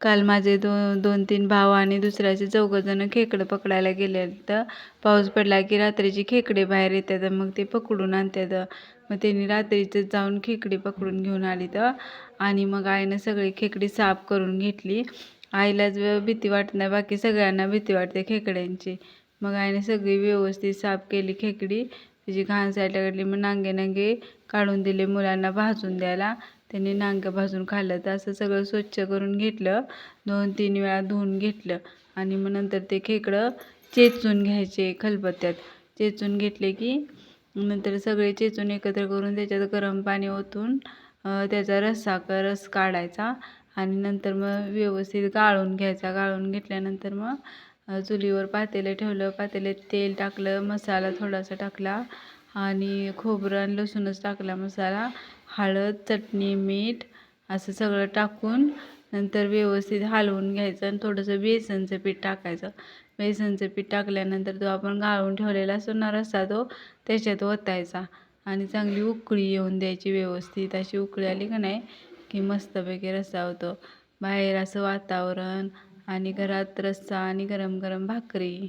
काल माझे 2-3 भाव आणि दुसऱ्याचे 4 खेकडं पकडायला गेले. तर पाऊस पडला की रात्रीची खेकडे बाहेर येतात, मग ते पकडून आणतात. मग त्यांनी रात्रीच जाऊन खेकडी पकडून घेऊन आली तर, आणि मग आईनं सगळी खेकडी साफ करून घेतली. आईलाच भीती वाटत नाही, बाकी सगळ्यांना भीती वाटते खेकड्यांची. मग आईने सगळी व्यवस्थित साफ केली खेकडी, तिची घाण साईडला काढली. मग नांगे काढून दिले मुलांना भाजून द्यायला. त्यांनी नांगं भाजून खाल्लं. तर असं सगळं स्वच्छ करून घेतलं, 2-3 वेळा धुवून घेतलं. आणि मग नंतर ते खेकडं चेचून घ्यायचे खलबत्त्यात. चेचून घेतले की नंतर सगळे चेचून एकत्र करून त्याच्यात गरम पाणी ओतून त्याचा रस काढायचा. आणि नंतर मग व्यवस्थित गाळून घ्यायचा. गाळून घेतल्यानंतर मग चुलीवर पातेलं ठेवलं. पातेल्यात तेल टाकलं, मसाला थोडासा टाकला आणि खोबरं आणि लसूणच टाकला मसाला, हळद, चटणी, मीठ असं सगळं टाकून नंतर व्यवस्थित हलवून घ्यायचं. आणि थोडंसं बेसनचं पीठ टाकायचं. बेसनचं पीठ टाकल्यानंतर तो आपण गाळून ठेवलेला असतो ना रस्सा, तो त्याच्यात ओतायचा आणि चांगली उकळी येऊन द्यायची व्यवस्थित. अशी उकळी आली का नाही की मस्तपैकी रस्सा होतो. बाहेर असं वातावरण आणि घरात रस्सा आणि गरम गरम भाकरी.